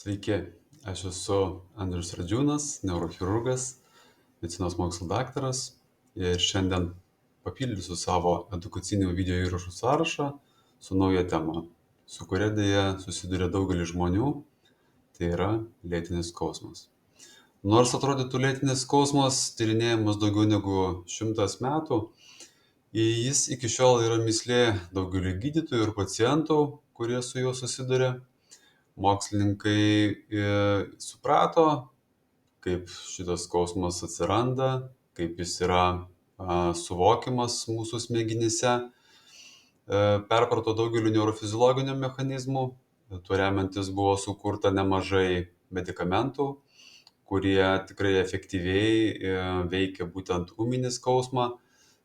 Sveiki, aš esu Andrius Radžiūnas, neurochirurgas, medicinos mokslų daktaras ir šiandien papildysiu savo edukacinių video įrašų sąrašą su nauja tema, su kuria dėja susiduria daugelis žmonių, tai yra lėtinis skausmas. Nors atrodytų lėtinis skausmas tyrinėjamas daugiau negu 100 metų, jis iki šiol yra mįslė daugeliui gydytojų ir pacientų, kurie su juo susiduria. Mokslininkai suprato, kaip šitas skausmas atsiranda, kaip jis yra suvokiamas mūsų smegenyse, perprato daugeliu neurofiziologinių mechanizmų, tuo remiantis buvo sukurta nemažai medikamentų, kurie tikrai efektyviai veikia būtent ūminį skausmą,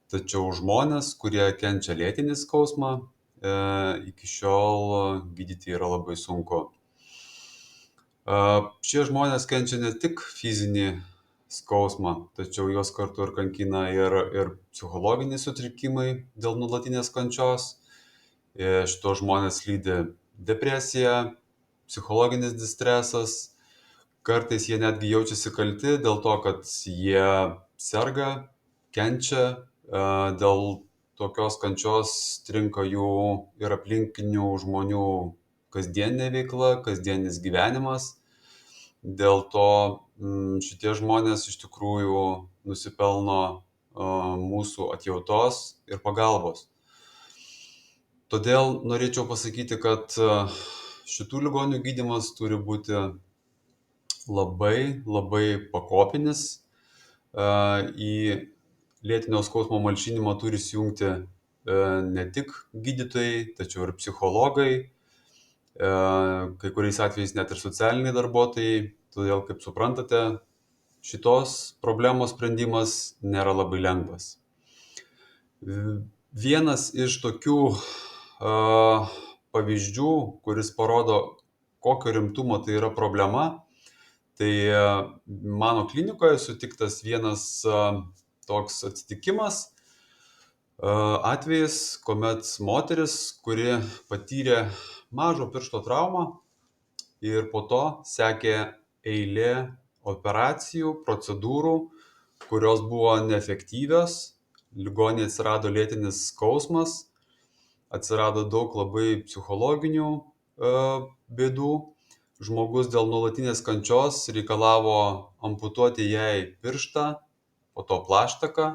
tačiau žmonės, kurie kenčia lėtinį skausmą, iki šiol gydyti yra labai sunku. Šie žmonės kenčia ne tik fizinį skausmą, tačiau juos kartu ir kankina ir psichologiniai sutrikimai dėl nuolatinės kančios. Šitos žmonės lydi depresija, psichologinis distresas, kartais jie netgi jaučiasi kalti dėl to, kad jie serga, kenčia, dėl tokios kančios stringa jų ir aplinkinių žmonių kasdieninė veikla, kasdienis gyvenimas. Dėl to šitie žmonės iš tikrųjų nusipelno mūsų atjautos ir pagalbos. Todėl norėčiau pasakyti, kad šitų ligonių gydymas turi būti labai pakopinis. Į lėtinio skausmo malšinimą turi įsijungti ne tik gydytojai, tačiau ir psichologai, kai kuriais atvejais net ir socialiniai darbuotojai, todėl, kaip suprantate, šitos problemos sprendimas nėra labai lengvas. Vienas iš tokių pavyzdžių, kuris parodo, kokio rimtumo tai yra problema, tai mano klinikoje sutiktas vienas toks atsitikimas, atvejis, kuomet moteris, kuri patyrė mažo piršto traumą ir po to sekė eilė operacijų, procedūrų, kurios buvo neefektyvios, ligoninėje atsirado lėtinis skausmas, atsirado daug labai psichologinių bėdų, žmogus dėl nuolatinės kančios reikalavo amputuoti jai pirštą, po to plaštaką.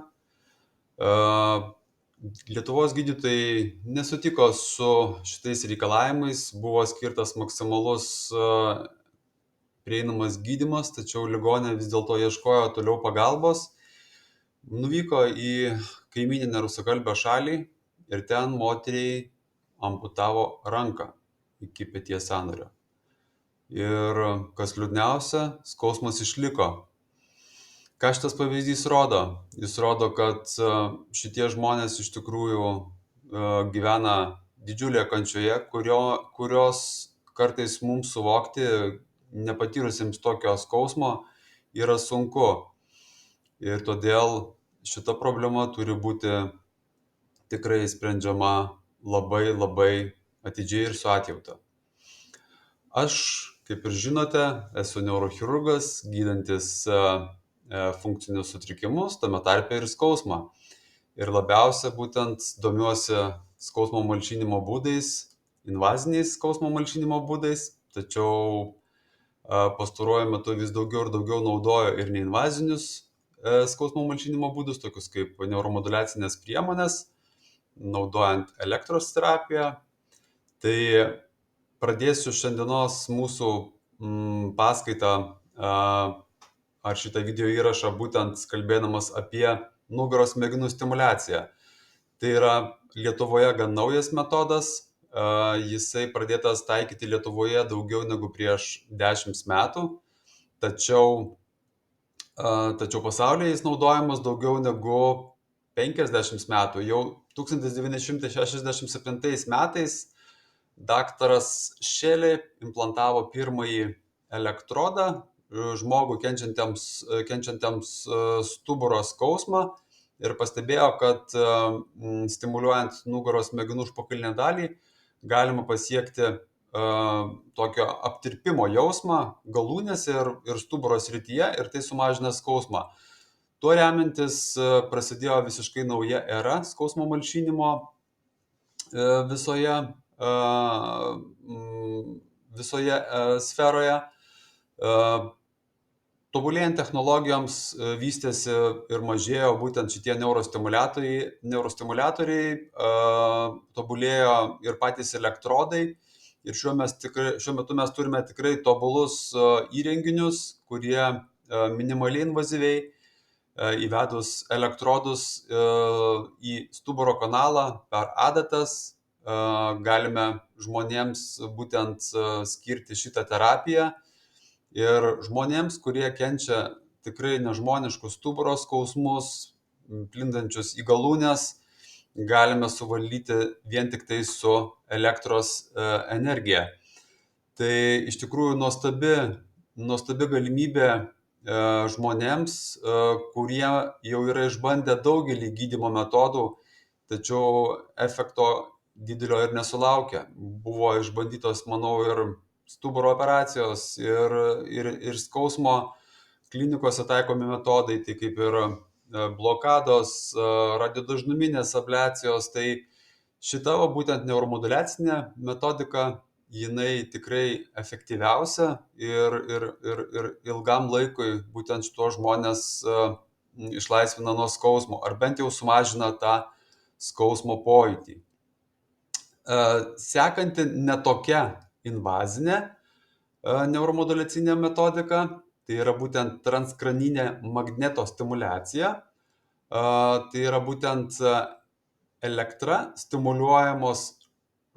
Lietuvos gydytojai nesutiko su šitais reikalavimais, buvo skirtas maksimalus prieinamas gydymas, tačiau ligoninė vis dėlto ieškojo toliau pagalbos, nuvyko į kaimyninę rusakalbę šalį ir ten moteriai amputavo ranką iki peties sąnario. Ir kas liūdniausia, skausmas išliko. Ką šitas pavyzdys rodo? Jis rodo, kad šitie žmonės iš tikrųjų gyvena didžiulėje kančioje, kurios kartais mums suvokti, nepatyrusiems tokio skausmo, yra sunku. Ir todėl šita problema turi būti tikrai sprendžiama labai atidžiai ir su atjauta. Aš, kaip ir žinote, esu neurochirurgas, gydantis funkcinius sutrikimus, tame tarpe ir skausmą. Ir labiausia būtent domiuosi skausmo malšinimo būdais, invaziniais skausmo malšinimo būdais, tačiau pastaruoju metu vis daugiau ir daugiau naudoju ir neinvazinius skausmo malšinimo būdus, tokius kaip neuromoduliacinės priemonės, naudojant elektros terapiją. Tai pradėsiu šiandienos mūsų paskaitą ar šitą video įrašą būtent kalbėdamas apie nugaros smegenų stimuliaciją. Tai yra Lietuvoje gan naujas metodas, jisai pradėtas taikyti Lietuvoje daugiau negu prieš 10 metų, tačiau pasaulyje jis naudojamas daugiau negu 50 metų. Jau 1967 metais daktaras Šelė implantavo pirmąjį elektrodą žmogų kenčiantiems stuburo skausmą ir pastebėjo, kad stimuliuojant nugaros smegenų užpakalinę dalį galima pasiekti tokio aptirpimo jausmą galūnėse ir stuburo srityje ir tai sumažina skausmą. Tuo remiantis prasidėjo visiškai nauja era skausmo malšinimo visoje, visoje sferoje. Tobulėjant technologijoms vystėsi ir mažėjo būtent šitie neurostimuliatoriai, tobulėjo ir patys elektrodai. Ir šiuo metu mes turime tikrai tobulus įrenginius, kurie minimaliai invazyviai įvedus elektrodus į stuburo kanalą per adatas galime žmonėms būtent skirti šitą terapiją. Ir žmonėms, kurie kenčia tikrai nežmoniškus stuburo skausmus, plintančius į galūnes, galime suvaldyti vien tik tai su elektros energija. Tai iš tikrųjų nuostabi galimybė žmonėms, kurie jau yra išbandę daugelį gydymo metodų, tačiau efekto didelio ir nesulaukia. Buvo išbandytos, manau, ir stuburo operacijos ir skausmo klinikose taikomi metodai, tai kaip ir blokados, radiodažnuminės abliacijos. Tai šita būtent neuromoduliacinė metodika, jinai tikrai efektyviausia ir ilgam laikui būtent šitos žmonės išlaisvina nuo skausmo, ar bent jau sumažina tą skausmo pojūtį. Sekanti netokia invazinė neuromoduliacinė metodika, tai yra būtent transkraninė magnetostimulacija. Tai yra būtent elektra stimuliuojamos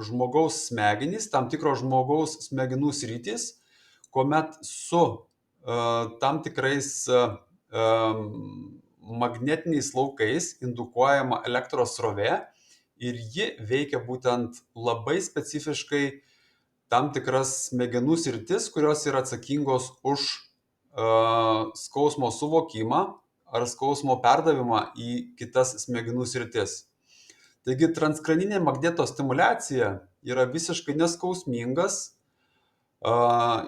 žmogaus smegenys, tam tikros žmogaus smegenų sritys, kuomet su tam tikrais magnetiniais laukais indukuojama elektros srovė ir ji veikia būtent labai specifiškai tam tikras smegenų sritis, kurios yra atsakingos už skausmo suvokimą ar skausmo perdavimą į kitas smegenų sritis. Taigi transkraninė magnetostimulacija yra visiškai neskausmingas,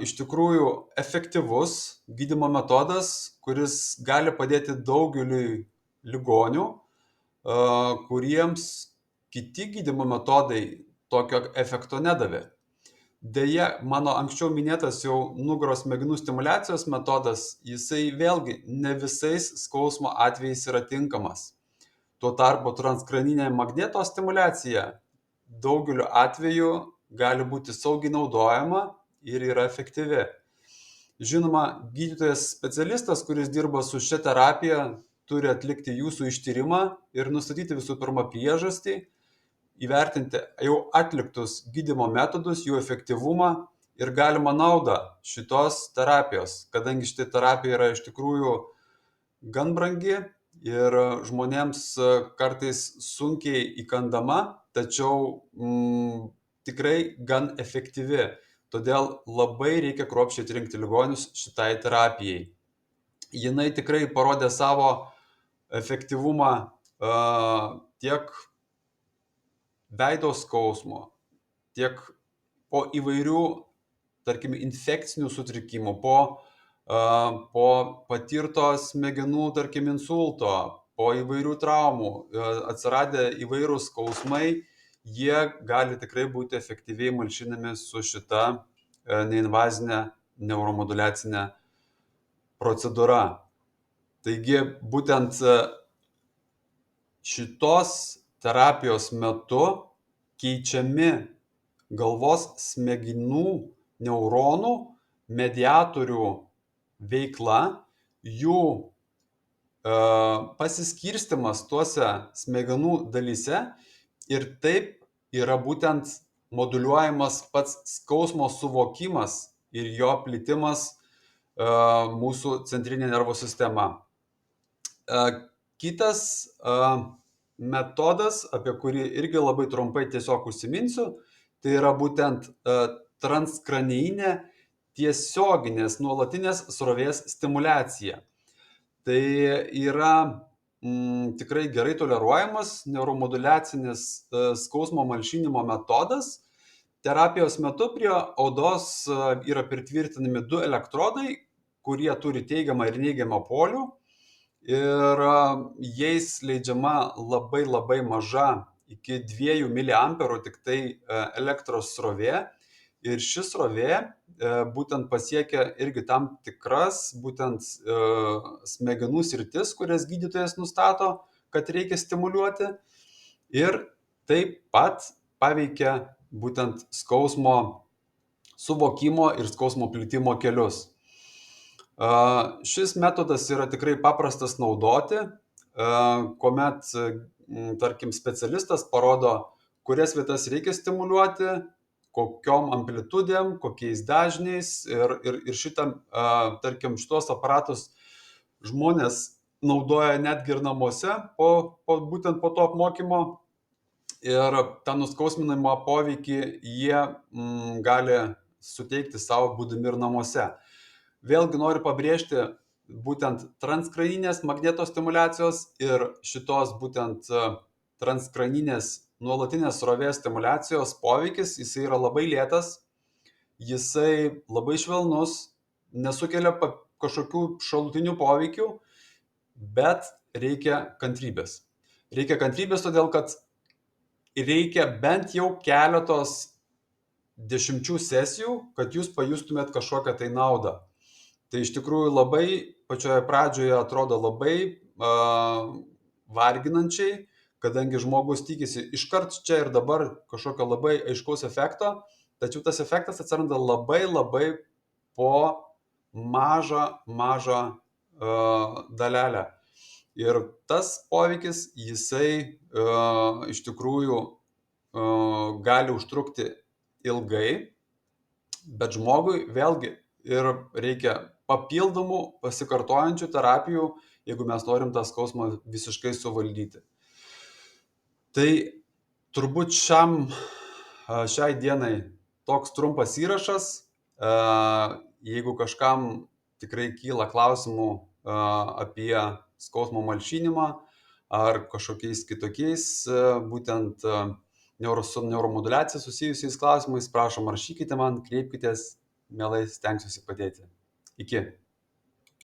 iš tikrųjų efektyvus gydymo metodas, kuris gali padėti daugeliui ligonių, kuriems kiti gydymo metodai tokio efekto nedavė. Deja, mano anksčiau minėtas jau nugaros smegenų stimuliacijos metodas, jisai vėlgi ne visais skausmo atvejais yra tinkamas. Tuo tarpu transkraninė magnetostimulacija daugeliu atveju gali būti saugiai naudojama ir yra efektyvi. Žinoma, gydytojas specialistas, kuris dirba su šia terapija, turi atlikti jūsų ištyrimą ir nustatyti visų pirma priežastį, įvertinti jau atliktus gydymo metodus, jų efektyvumą ir galimą naudą šitos terapijos, kadangi šita terapija yra iš tikrųjų gan brangi ir žmonėms kartais sunkiai įkandama, tačiau tikrai gan efektyvi. Todėl labai reikia kruopščiai atrinkti ligonius šitai terapijai. Jinai tikrai parodė savo efektyvumą tiek veido skausmo, tiek po įvairių, tarkim, infekcinių sutrikimų, po patirto smegenų, tarkim, insulto, po įvairių traumų, atsiradę įvairūs skausmai, jie gali tikrai būti efektyviai malšinami su šita neinvazinė neuromoduliacinė procedūra. Taigi, būtent šitos terapijos metu keičiami galvos smegenų neuronų mediatorių veikla, jų pasiskirstimas tuose smegenų dalyse ir taip yra būtent moduliuojamas pats skausmo suvokimas ir jo plitimas mūsų centrinė nervų sistema. Kitas metodas, apie kurį irgi labai trumpai tiesiog užsiminsiu, tai yra būtent transkraninė tiesioginės nuolatinės srovės stimulacija. Tai yra tikrai gerai toleruojamas neuromoduliacinis skausmo malšinimo metodas, terapijos metu prie odos yra pritvirtinami du elektrodai, kurie turi teigiamą ir neigiamą polių. Ir jais leidžiama labai labai maža iki 2 miliamperų tik tai elektros srovė. Ir ši srovė būtent pasiekia irgi tam tikras būtent smegenų sritis, kurias gydytojas nustato, kad reikia stimuliuoti. Ir taip pat paveikia būtent skausmo suvokimo ir skausmo plitimo kelius. Šis metodas yra tikrai paprastas naudoti, kuomet, tarkim, specialistas parodo, kurias vietas reikia stimuliuoti, kokiom amplitudėm, kokiais dažniais ir tarkim, šitos aparatus žmonės naudoja netgi ir namuose būtent po to apmokymo ir tą nuskausminamą poveikį jie gali suteikti savo būdami ir namuose. Vėlgi noriu pabrėžti būtent transkraninės magnetostimuliacijos ir šitos būtent transkraninės nuolatinės srovės stimuliacijos poveikis, jisai yra labai lėtas, jisai labai švelnus, nesukelia kažkokių šalutinių poveikių, bet reikia kantrybės. Reikia kantrybės todėl, kad reikia bent jau keletos dešimčių sesijų, kad jūs pajustumėt kažkokią tai naudą. Tai iš tikrųjų labai pačioje pradžioje atrodo labai varginančiai, kadangi žmogus tikisi iškart čia ir dabar kažkokio labai aiškaus efekto, tačiau tas efektas atsiranda labai labai po mažą dalelę. Ir tas poveikis, jisai iš tikrųjų gali užtrukti ilgai, bet žmogui vėlgi ir reikia papildomų pasikartojančių terapijų, jeigu mes norim tą skausmą visiškai suvaldyti. Tai turbūt šiai dienai toks trumpas įrašas. Jeigu kažkam tikrai kyla klausimų apie skausmo malšinimą ar kažkokiais kitokiais būtent su neuromoduliacija susijusiais klausimais, prašom rašykite man, kreipkitės, mielai stengsiuosi padėti. Iki.